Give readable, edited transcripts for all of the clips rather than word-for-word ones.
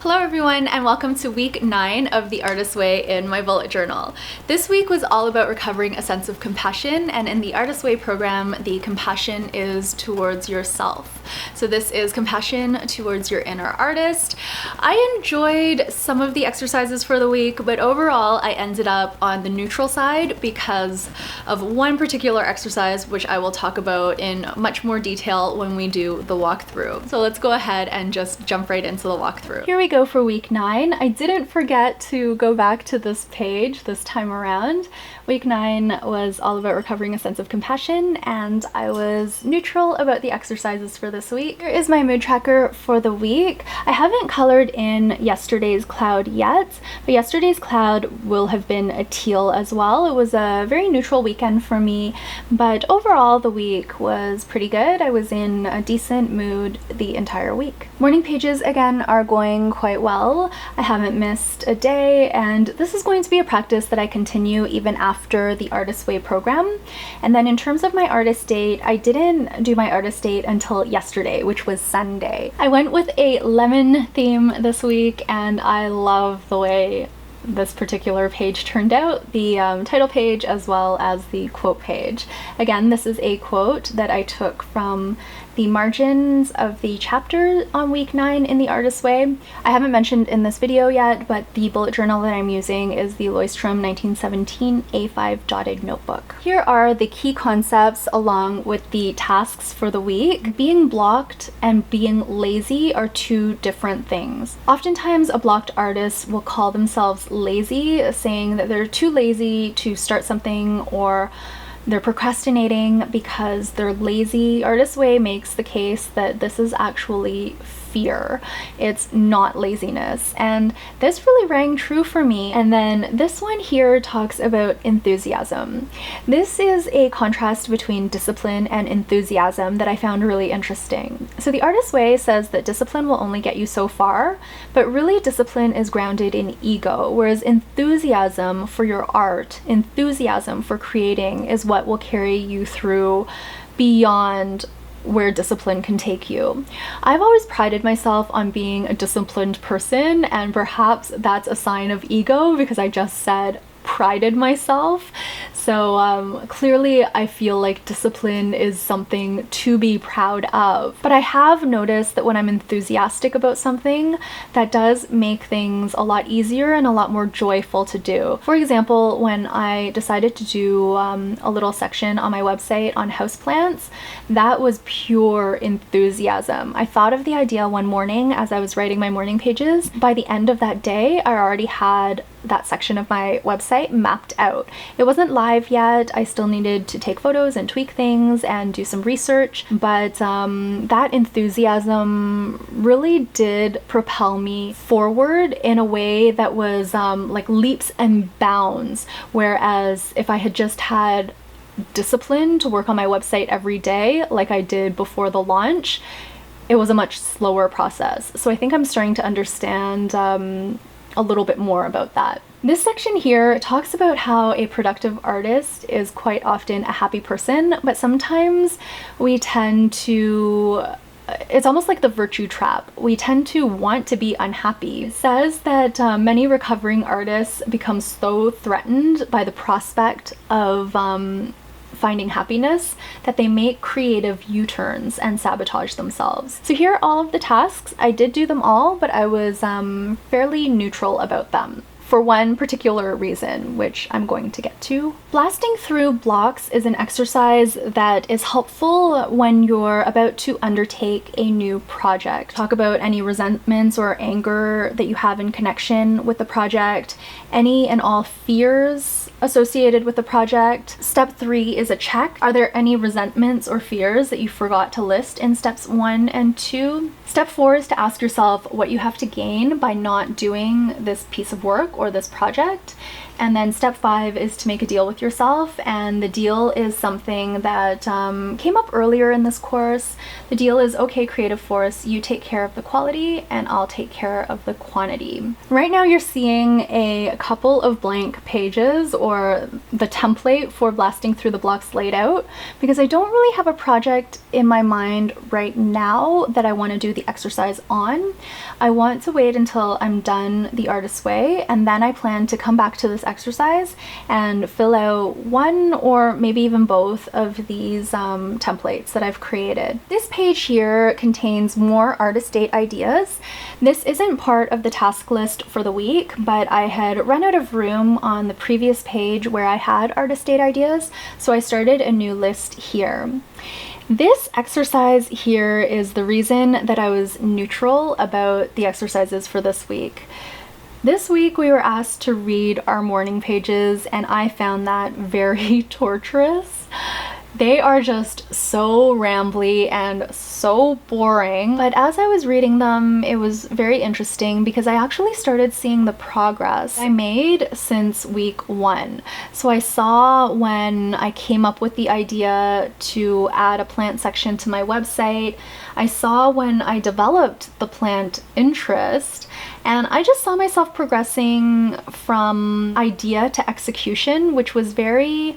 Hello everyone and welcome to week 9 of The Artist's Way in my bullet journal. This week was all about recovering a sense of compassion, and in the Artist's Way program, the compassion is towards yourself. So this is compassion towards your inner artist. I enjoyed some of the exercises for the week, but overall I ended up on the neutral side because of one particular exercise which I will talk about in much more detail when we do the walkthrough. So let's go ahead and just jump right into the walkthrough. Here we go for week 9. I didn't forget to go back to this page this time around. Week 9 was all about recovering a sense of compassion, and I was neutral about the exercises for this week. Here is my mood tracker for the week. I haven't colored in yesterday's cloud yet, but yesterday's cloud will have been a teal as well. It was a very neutral weekend for me, but overall the week was pretty good. I was in a decent mood the entire week. Morning pages again are going quite well. I haven't missed a day, and this is going to be a practice that I continue even after the Artist's Way program. And then in terms of my artist date, I didn't do my artist date until yesterday, which was Sunday. I went with a lemon theme this week, and I love the way this particular page turned out, the title page as well as the quote page. Again, this is a quote that I took from the margins of the chapter on week 9 in the Artist's Way. I haven't mentioned in this video yet, but the bullet journal that I'm using is the Leuchtturm 1917 A5 dotted notebook. Here are the key concepts along with the tasks for the week. Being blocked and being lazy are two different things. Oftentimes a blocked artist will call themselves lazy, saying that they're too lazy to start something, or they're procrastinating because they're lazy. Artist's Way makes the case that this is actually fear. It's not laziness. And this really rang true for me. And then this one here talks about enthusiasm. This is a contrast between discipline and enthusiasm that I found really interesting. So the Artist's Way says that discipline will only get you so far, but really discipline is grounded in ego, whereas enthusiasm for your art, enthusiasm for creating is what will carry you through beyond where discipline can take you. I've always prided myself on being a disciplined person, and perhaps that's a sign of ego because I just said prided myself. So clearly I feel like discipline is something to be proud of. But I have noticed that when I'm enthusiastic about something, that does make things a lot easier and a lot more joyful to do. For example, when I decided to do a little section on my website on houseplants, that was pure enthusiasm. I thought of the idea one morning as I was writing my morning pages. By the end of that day, I already had that section of my website mapped out. It wasn't live yet. I still needed to take photos and tweak things and do some research, but that enthusiasm really did propel me forward in a way that was like leaps and bounds. Whereas if I had just had discipline to work on my website every day like I did before the launch, it was a much slower process. So I think I'm starting to understand a little bit more about that. This section here talks about how a productive artist is quite often a happy person, but sometimes we tend to, it's almost like the virtue trap. We tend to want to be unhappy. It says that many recovering artists become so threatened by the prospect of finding happiness that they make creative U-turns and sabotage themselves. So here are all of the tasks. I did do them all, but I was fairly neutral about them for one particular reason, which I'm going to get to. Blasting through blocks is an exercise that is helpful when you're about to undertake a new project. Talk about any resentments or anger that you have in connection with the project, any and all fears associated with the project. Step 3 is a check. Are there any resentments or fears that you forgot to list in steps 1 and 2? Step 4 is to ask yourself what you have to gain by not doing this piece of work or this project. And then step 5 is to make a deal with yourself, and the deal is something that came up earlier in this course. The deal is, okay, creative force, you take care of the quality and I'll take care of the quantity. Right now you're seeing a couple of blank pages, or the template for blasting through the blocks laid out, because I don't really have a project in my mind right now that I want to do the exercise on. I want to wait until I'm done the artist's way, and then I plan to come back to this exercise and fill out one or maybe even both of these templates that I've created. This page here contains more artist date ideas. This isn't part of the task list for the week, but I had run out of room on the previous page where I had artist date ideas, so I started a new list here. This exercise here is the reason that I was neutral about the exercises for this week. This week we were asked to read our morning pages, and I found that very torturous. They are just so rambly and so boring, but as I was reading them, it was very interesting because I actually started seeing the progress I made since week 1. So I saw when I came up with the idea to add a plant section to my website. I saw when I developed the plant interest, and I just saw myself progressing from idea to execution, which was very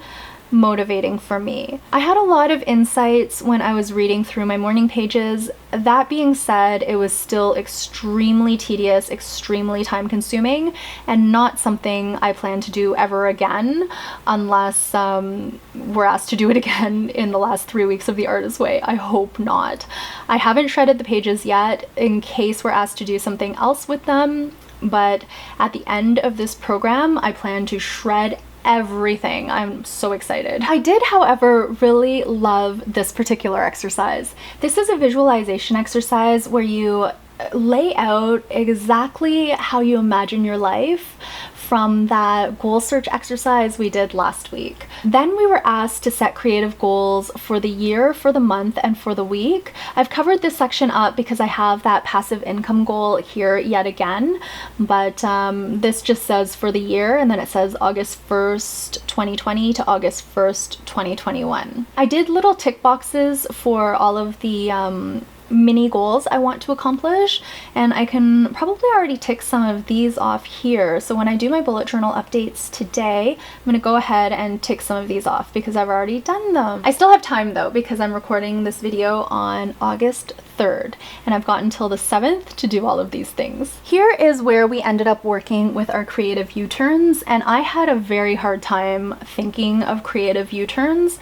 motivating for me. I had a lot of insights when I was reading through my morning pages. That being said, it was still extremely tedious, extremely time consuming, and not something I plan to do ever again unless we're asked to do it again in the last 3 weeks of the Artist's Way. I hope not. I haven't shredded the pages yet in case we're asked to do something else with them, but at the end of this program, I plan to shred everything. I'm so excited. I did, however, really love this particular exercise. This is a visualization exercise where you lay out exactly how you imagine your life from that goal search exercise we did last week. Then we were asked to set creative goals for the year, for the month, and for the week. I've covered this section up because I have that passive income goal here yet again, but this just says for the year, and then it says August 1st, 2020 to August 1st, 2021. I did little tick boxes for all of the mini goals I want to accomplish, and I can probably already tick some of these off here. So when I do my bullet journal updates today, I'm going to go ahead and tick some of these off because I've already done them. I still have time though, because I'm recording this video on August 3rd, and I've got until the 7th to do all of these things. Here is where we ended up working with our creative U-turns, and I had a very hard time thinking of creative U-turns.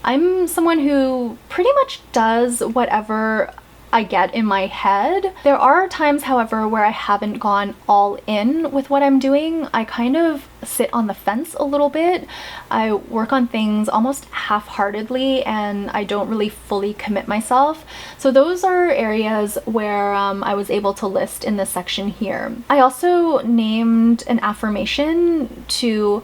I'm someone who pretty much does whatever I get in my head. There are times, however, where I haven't gone all in with what I'm doing. I kind of sit on the fence a little bit. I work on things almost half-heartedly, and I don't really fully commit myself. So those are areas where I was able to list in this section here. I also named an affirmation to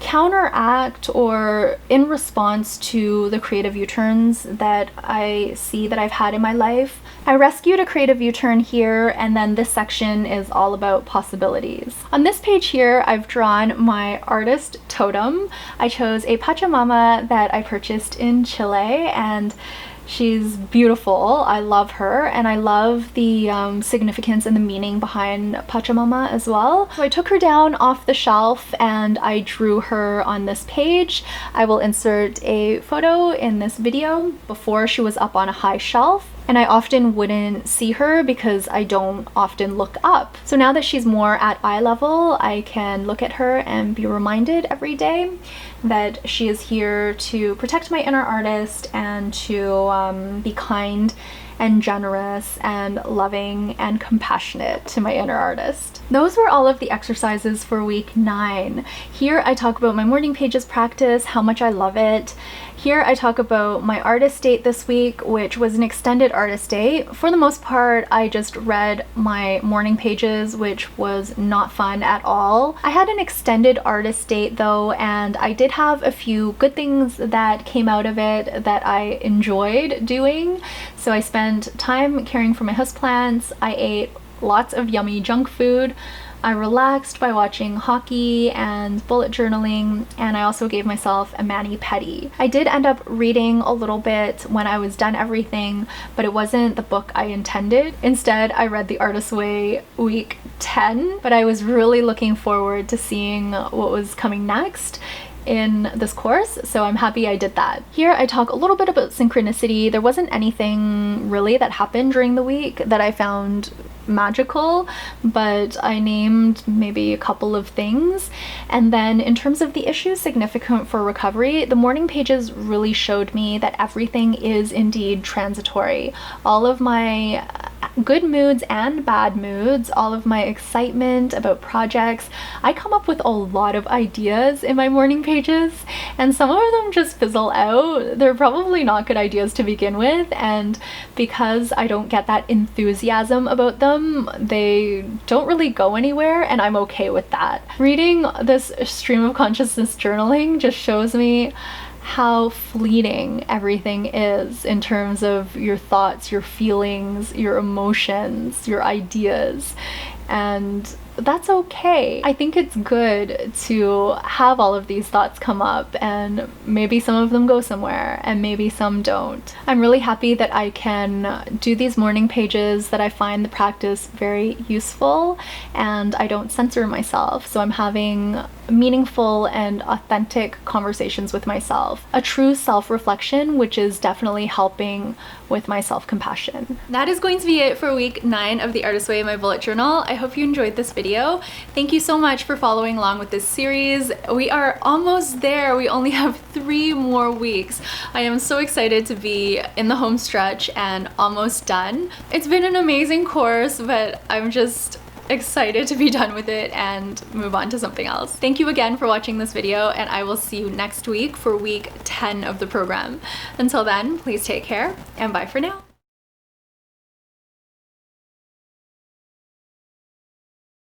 counteract or in response to the creative U-turns that I see that I've had in my life. I rescued a creative U-turn here, and then this section is all about possibilities. On this page here, I've drawn my artist totem. I chose a Pachamama that I purchased in Chile, and she's beautiful. I love her, and I love the significance and the meaning behind Pachamama as well. So I took her down off the shelf and I drew her on this page. I will insert a photo in this video. Before, she was up on a high shelf, and I often wouldn't see her because I don't often look up. So now that she's more at eye level, I can look at her and be reminded every day that she is here to protect my inner artist and to be kind and generous and loving and compassionate to my inner artist. Those were all of the exercises for week 9. Here I talk about my morning pages practice, how much I love it. Here I talk about my artist date this week, which was an extended artist date. For the most part, I just read my morning pages, which was not fun at all. I had an extended artist date though, and I did have a few good things that came out of it that I enjoyed doing. So I spent time caring for my houseplants. I ate lots of yummy junk food. I relaxed by watching hockey and bullet journaling, and I also gave myself a mani-pedi. I did end up reading a little bit when I was done everything, but it wasn't the book I intended. Instead, I read The Artist's Way week 10, but I was really looking forward to seeing what was coming next in this course, so I'm happy I did that. Here I talk a little bit about synchronicity. There wasn't anything really that happened during the week that I found magical, but I named maybe a couple of things. And then in terms of the issues significant for recovery, the morning pages really showed me that everything is indeed transitory. All of my good moods and bad moods, all of my excitement about projects, I come up with a lot of ideas in my morning pages, and some of them just fizzle out. They're probably not good ideas to begin with, and because I don't get that enthusiasm about them, they don't really go anywhere, and I'm okay with that. Reading this stream of consciousness journaling just shows me how fleeting everything is in terms of your thoughts, your feelings, your emotions, your ideas, and that's okay. I think it's good to have all of these thoughts come up, and maybe some of them go somewhere and maybe some don't. I'm really happy that I can do these morning pages, that I find the practice very useful and I don't censor myself, so I'm having meaningful and authentic conversations with myself. A true self-reflection, which is definitely helping with my self-compassion. That is going to be it for week 9 of The Artist's Way in my bullet journal. I hope you enjoyed this video. Thank you so much for following along with this series. We are almost there. We only have 3 more weeks. I am so excited to be in the home stretch and almost done. It's been an amazing course, but I'm just excited to be done with it and move on to something else. Thank you again for watching this video, and I will see you next week for week 10 of the program. Until then, please take care and bye for now.